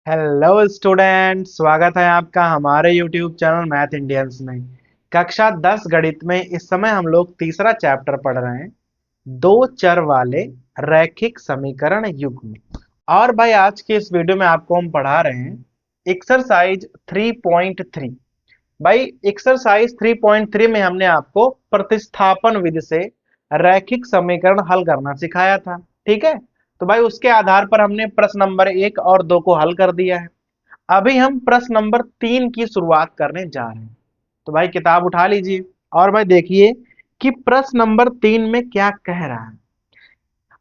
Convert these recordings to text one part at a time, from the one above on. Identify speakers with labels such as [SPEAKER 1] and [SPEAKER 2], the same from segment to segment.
[SPEAKER 1] Hello student, स्वागत है आपका हमारे यूट्यूब चैनल मैथ इंडियंस में। कक्षा 10 गणित में इस समय हम लोग तीसरा चैप्टर पढ़ रहे हैं, दो चर वाले रैखिक समीकरण युग्म। और भाई आज के इस वीडियो में आपको हम पढ़ा रहे हैं एक्सरसाइज 3.3। भाई एक्सरसाइज 3.3 में हमने आपको प्रतिस्थापन विधि से रैखिक समीकरण हल करना सिखाया था। ठीक है, तो भाई उसके आधार पर हमने प्रश्न नंबर 1 और 2 को हल कर दिया है। अभी हम प्रश्न नंबर 3 की शुरुआत करने जा रहे हैं। तो भाई किताब उठा लीजिए और भाई देखिए कि प्रश्न नंबर 3 में क्या कह रहा है।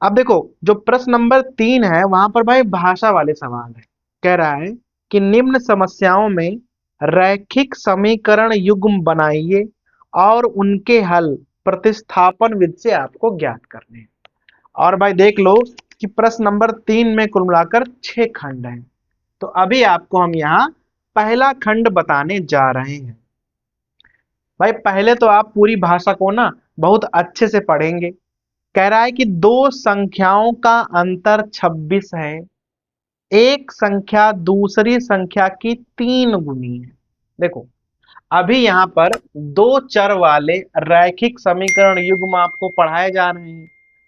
[SPEAKER 1] अब देखो, जो प्रश्न नंबर 3 है वहां पर भाई भाषा वाले सवाल है। कह रहा है कि निम्न समस्याओं में रैखिक समीकरण युग्म बनाइए और उनके हल प्रतिस्थापन विधि से आपको ज्ञात करने हैं। और भाई देख लो कि प्रश्न नंबर 3 में कुल मिलाकर 6 खंड हैं। तो अभी आपको हम यहाँ पहला खंड बताने जा रहे हैं। भाई पहले तो आप पूरी भाषा को ना बहुत अच्छे से पढ़ेंगे। कह रहा है कि दो संख्याओं का अंतर 26 है। एक संख्या दूसरी संख्या की 3 गुनी है। देखो, अभी यहाँ पर दो चर वाले रैखिक समीकरण युग्म आपको पढ़ाए जा रहे हैं।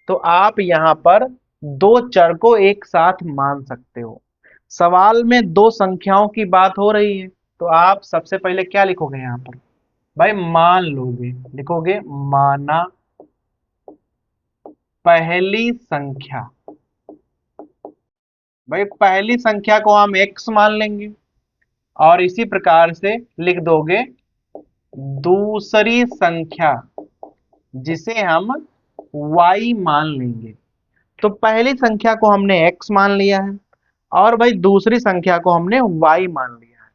[SPEAKER 1] तो आप यहाँ पर दो चर को एक साथ मान सकते हो। सवाल में दो संख्याओं की बात हो रही है, तो आप सबसे पहले क्या लिखोगे यहाँ पर? भाई मान लोगे, लिखोगे माना पहली संख्या। भाई पहली संख्या को हम x मान लेंगे और इसी प्रकार से लिख दोगे दूसरी संख्या जिसे हम y मान लेंगे। तो पहली संख्या को हमने x मान लिया है और भाई दूसरी संख्या को हमने y मान लिया है।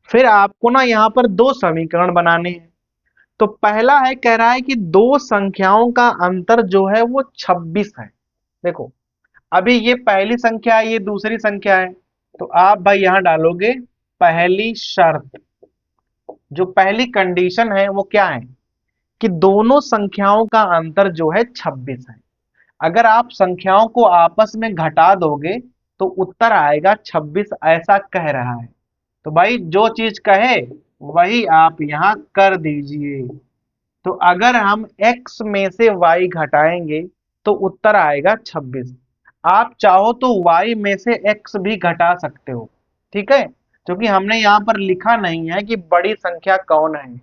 [SPEAKER 1] फिर आपको ना यहाँ पर दो समीकरण बनाने हैं। तो पहला है, कह रहा है कि दो संख्याओं का अंतर जो है वो 26 है। देखो, अभी ये पहली संख्या है, ये दूसरी संख्या है। तो आप भाई यहाँ डालोगे पहली शर्त। जो पहली कंडीशन है वो क्या है कि दोनों संख्याओं का अंतर जो है 26 है। अगर आप संख्याओं को आपस में घटा दोगे तो उत्तर आएगा 26, ऐसा कह रहा है। तो भाई जो चीज कहे वही आप यहाँ कर दीजिए। तो अगर हम x में से y घटाएंगे तो उत्तर आएगा 26। आप चाहो तो y में से x भी घटा सकते हो। ठीक है, क्योंकि हमने यहाँ पर लिखा नहीं है कि बड़ी संख्या कौन है।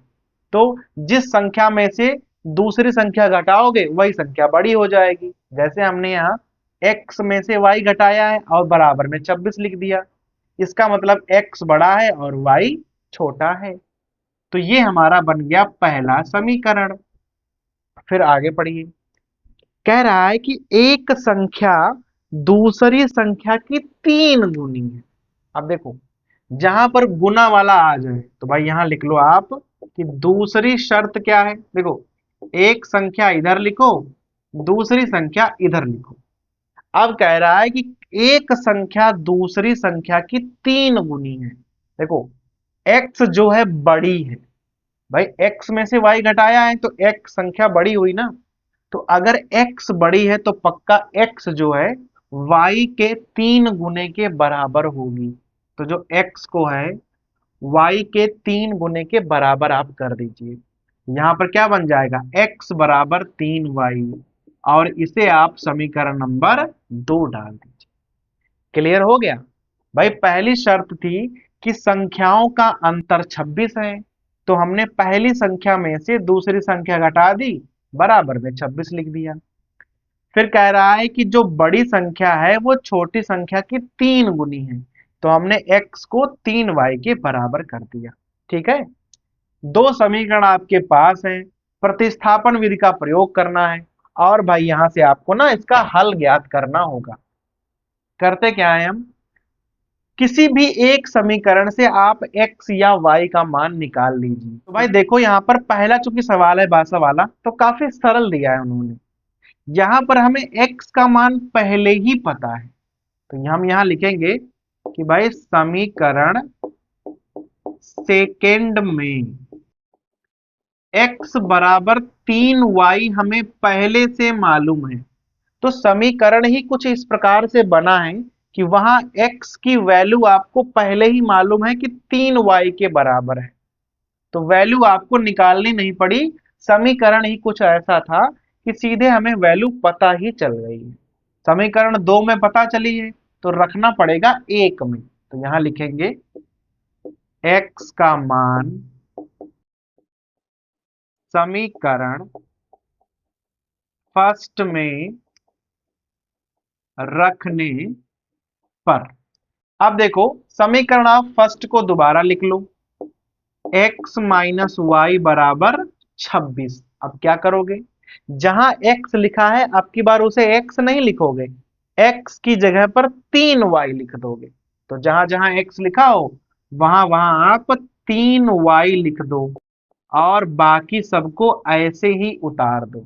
[SPEAKER 1] तो जिस संख्या में से दूसरी संख्या घटाओगे वही संख्या बड़ी हो जाएगी। जैसे हमने यहाँ x में से y घटाया है और बराबर में 26 लिख दिया। इसका मतलब x बड़ा है और y छोटा है। तो ये हमारा बन गया पहला समीकरण। फिर आगे पढ़िए। कह रहा है कि एक संख्या दूसरी संख्या की 3 गुनी है। अब देखो, जहां पर गुना वाला आ जाए तो भाई यहां लिख लो आप कि दूसरी शर्त क्या है। देखो, एक संख्या इधर लिखो, दूसरी संख्या इधर लिखो। अब कह रहा है कि एक संख्या दूसरी संख्या की 3 गुनी है। देखो, x जो है बड़ी है। भाई x में से y घटाया है तो x संख्या बड़ी हुई ना। तो अगर x बड़ी है तो पक्का x जो है y के 3 गुने के बराबर होगी। तो जो x को है y के 3 गुने के बराबर आप कर दीजिए। यहां पर क्या बन जाएगा? x बराबर 3y। और इसे आप समीकरण नंबर 2 डाल दीजिए। क्लियर हो गया? भाई पहली शर्त थी कि संख्याओं का अंतर 26 है। तो हमने पहली संख्या में से दूसरी संख्या घटा दी, बराबर में 26 लिख दिया। फिर कह रहा है कि जो बड़ी संख्या है वो छोटी संख्या की 3 गुनी है। तो हमने x को 3y के बराबर कर दिया। ठीक है, दो समीकरण आपके पास है। प्रतिस्थापन विधि का प्रयोग करना है और भाई यहां से आपको ना इसका हल ज्ञात करना होगा। करते क्या है हम? किसी भी एक समीकरण से आप x या y का मान निकाल लीजिए। तो भाई देखो, यहाँ पर पहला चूंकि सवाल है भाषा वाला, तो काफी सरल दिया है उन्होंने। यहाँ पर हमें x का मान पहले ही पता है। तो हम यहाँ लिखेंगे कि भाई समीकरण सेकेंड में x बराबर 3y हमें पहले से मालूम है। तो समीकरण ही कुछ इस प्रकार से बना है कि वहां x की वैल्यू आपको पहले ही मालूम है कि 3y के बराबर है, तो वैल्यू आपको निकालनी नहीं पड़ी। समीकरण ही कुछ ऐसा था कि सीधे हमें वैल्यू पता ही चल गई है। समीकरण 2 में पता चली है तो रखना पड़ेगा 1 में, तो यहां लिखेंगे x का मान समीकरण फर्स्ट में रखने पर। अब देखो समीकरण आप फर्स्ट को दोबारा लिख लो, x माइनस वाई बराबर 26। अब क्या करोगे, जहां x लिखा है अब की बार उसे x नहीं लिखोगे, x की जगह पर 3y लिख दोगे। तो जहां जहां x लिखा हो वहां वहां आप 3y लिख दो और बाकी सबको ऐसे ही उतार दो।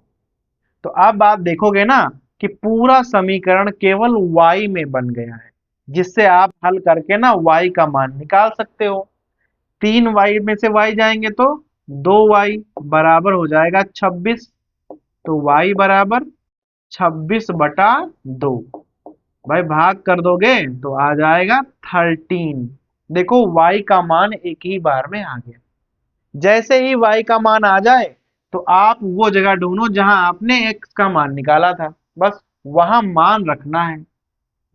[SPEAKER 1] तो अब आप देखोगे ना कि पूरा समीकरण केवल y में बन गया है, जिससे आप हल करके ना y का मान निकाल सकते हो। 3y में से y जाएंगे तो 2y बराबर हो जाएगा 26, तो y बराबर 26/2। भाई भाग कर दोगे तो आ जाएगा 13। देखो y का मान एक ही बार में आ गया। जैसे ही y का मान आ जाए तो आप वो जगह ढूंढो जहां आपने x का मान निकाला था, बस वहां मान रखना है।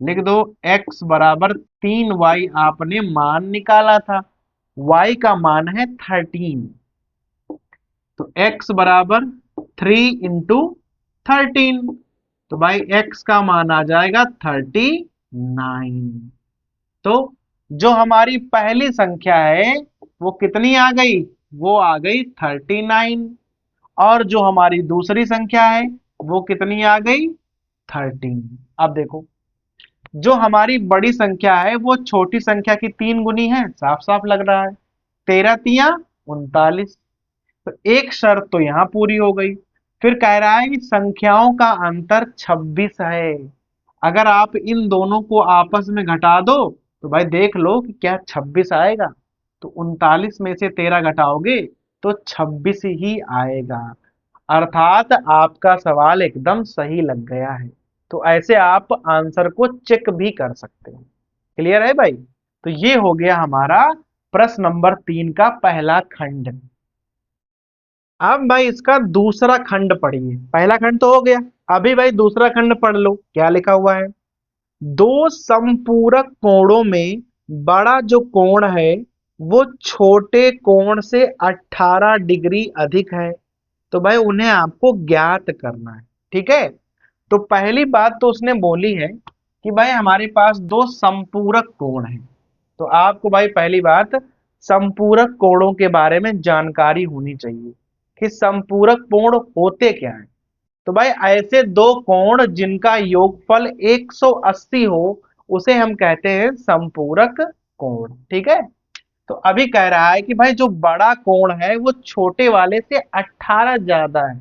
[SPEAKER 1] लिख दो x बराबर 3y आपने मान निकाला था, y का मान है 13, तो x बराबर 3 × 13, तो भाई x का मान आ जाएगा 39। तो जो हमारी पहली संख्या है वो कितनी आ गई, वो आ गई 39, और जो हमारी दूसरी संख्या है वो कितनी आ गई 13। अब देखो जो हमारी बड़ी संख्या है वो छोटी संख्या की 3 गुनी है, साफ साफ लग रहा है, 13 तिया 39। तो एक शर्त तो यहां पूरी हो गई। फिर कह रहा है कि संख्याओं का अंतर 26 है। अगर आप इन दोनों को आपस में घटा दो तो भाई देख लो कि क्या 26 आएगा, तो 39 में से 13 घटाओगे तो 26 ही आएगा। अर्थात आपका सवाल एकदम सही लग गया है। तो ऐसे आप आंसर को चेक भी कर सकते हैं। क्लियर है भाई? तो ये हो गया हमारा प्रश्न नंबर 3 का पहला खंड। अब भाई इसका दूसरा खंड पढ़िए। पहला खंड तो हो गया, अभी भाई दूसरा खंड पढ़ लो। क्या लिखा हुआ है, दो समपूरक कोणों में बड़ा जो कोण है वो छोटे कोण से 18 डिग्री अधिक है, तो भाई उन्हें आपको ज्ञात करना है। ठीक है, तो पहली बात तो उसने बोली है कि भाई हमारे पास दो संपूरक कोण हैं, तो आपको भाई पहली बात संपूरक कोणों के बारे में जानकारी होनी चाहिए कि संपूरक कोण होते क्या हैं। तो भाई ऐसे दो कोण जिनका योगफल 180 हो उसे हम कहते हैं संपूरक कोण। ठीक है, तो अभी कह रहा है कि भाई जो बड़ा कोण है वो छोटे वाले से 18 ज्यादा है।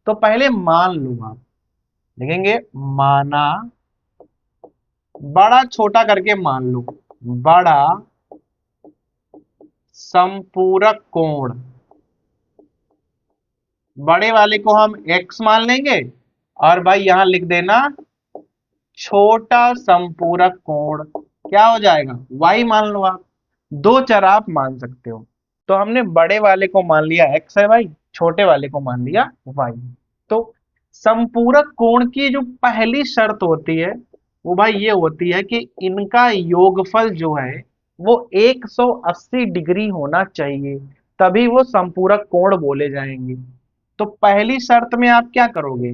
[SPEAKER 1] तो पहले मान लो, आप लिखेंगे माना, बड़ा छोटा करके मान लो, बड़ा संपूरक कोण, बड़े वाले को हम x मान लेंगे और भाई यहां लिख देना छोटा संपूरक कोण क्या हो जाएगा y मान लो। आप दो चर आप मान सकते हो, तो हमने बड़े वाले को मान लिया x है भाई, छोटे वाले को मान लिया y। तो संपूरक कोण की जो पहली शर्त होती है वो भाई ये होती है कि इनका योगफल जो है वो 180 डिग्री होना चाहिए, तभी वो संपूरक कोण बोले जाएंगे। तो पहली शर्त में आप क्या करोगे,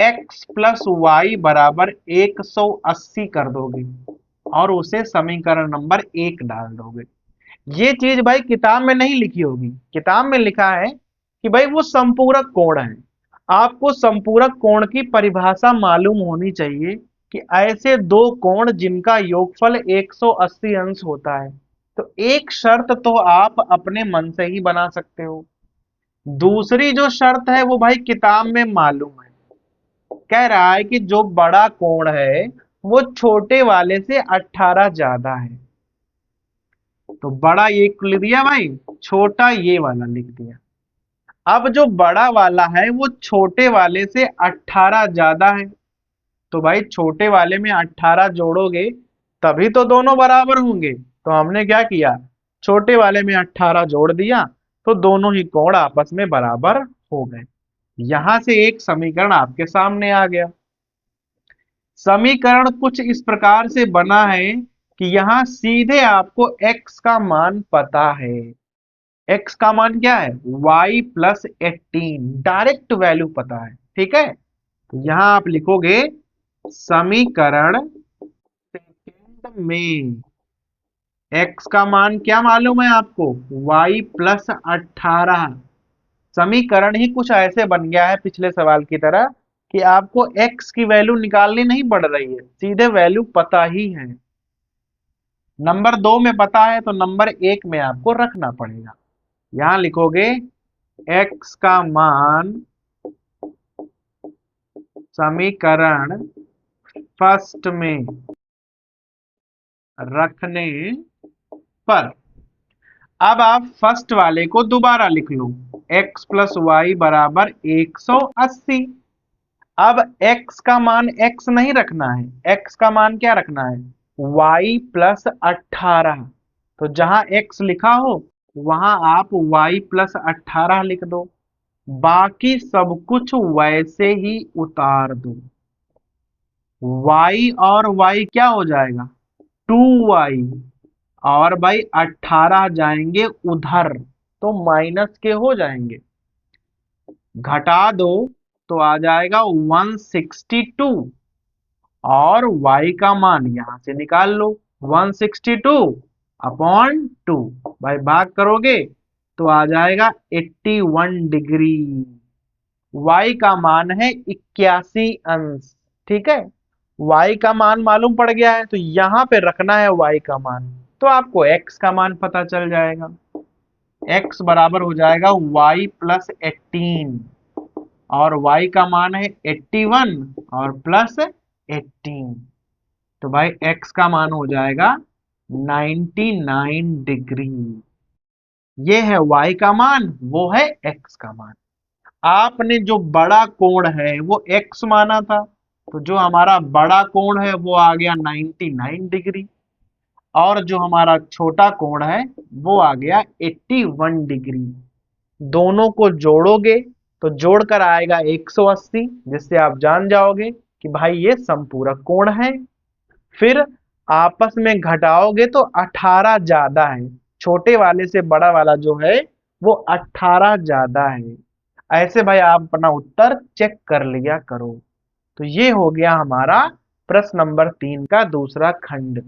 [SPEAKER 1] x प्लस वाई बराबर 180 कर दोगे और उसे समीकरण नंबर 1 डाल दोगे। ये चीज भाई किताब में नहीं लिखी होगी, किताब में लिखा है कि भाई वो संपूरक कोण है। आपको संपूरक कोण की परिभाषा मालूम होनी चाहिए कि ऐसे दो कोण जिनका योगफल 180 अंश होता है। तो एक शर्त तो आप अपने मन से ही बना सकते हो, दूसरी जो शर्त है वो भाई किताब में मालूम है। कह रहा है कि जो बड़ा कोण है वो छोटे वाले से 18 ज्यादा है, तो बड़ा ये लिख दिया भाई, छोटा ये वाला लिख दिया। अब जो बड़ा वाला है वो छोटे वाले से 18 ज्यादा है, तो भाई छोटे वाले में 18 जोड़ोगे तभी तो दोनों बराबर होंगे। तो हमने क्या किया, छोटे वाले में 18 जोड़ दिया तो दोनों ही कोण आपस में बराबर हो गए। यहां से एक समीकरण आपके सामने आ गया। समीकरण कुछ इस प्रकार से बना है कि यहां सीधे आपको x का मान पता है। x का मान क्या है, y प्लस 18, डायरेक्ट वैल्यू पता है। ठीक है, तो यहां आप लिखोगे समीकरण सेकंड में x का मान क्या मालूम है आपको, y प्लस 18। समीकरण ही कुछ ऐसे बन गया है पिछले सवाल की तरह कि आपको x की वैल्यू निकालनी नहीं पड़ रही है, सीधे वैल्यू पता ही है। नंबर 2 में पता है तो नंबर 1 में आपको रखना पड़ेगा। यहां लिखोगे x का मान समीकरण फर्स्ट में रखने पर, अब आप फर्स्ट वाले को दोबारा लिख लो, x प्लस वाई बराबर 180। अब x का मान x नहीं रखना है, x का मान क्या रखना है, y प्लस 18। तो जहां x लिखा हो वहां आप y प्लस 18 लिख दो, बाकी सब कुछ वैसे ही उतार दो। y और y क्या हो जाएगा, 2y, और भाई 18 जाएंगे उधर तो माइनस के हो जाएंगे, घटा दो तो आ जाएगा 162, और y का मान यहां से निकाल लो, 162 अपॉन 2, भाई भाग करोगे तो आ जाएगा 81 डिग्री। y का मान है 81 अंश। ठीक है, y का मान मालूम पड़ गया है तो यहां पे रखना है y का मान, तो आपको x का मान पता चल जाएगा। x बराबर हो जाएगा y प्लस 18, और y का मान है 81 और प्लस 18, तो भाई x का मान हो जाएगा 99 डिग्री। ये है y का मान, वो है x का मान। आपने जो बड़ा कोण है वो x माना था, तो जो हमारा बड़ा कोण है वो आ गया 99 डिग्री, और जो हमारा छोटा कोण है वो आ गया 81 डिग्री। दोनों को जोड़ोगे तो जोड़कर आएगा 180, जिससे आप जान जाओगे कि भाई ये समपूरक कोण है। फिर आपस में घटाओगे तो 18 ज्यादा है, छोटे वाले से बड़ा वाला जो है वो 18 ज्यादा है। ऐसे भाई आप अपना उत्तर चेक कर लिया करो। तो ये हो गया हमारा प्रश्न नंबर 3 का दूसरा खंड।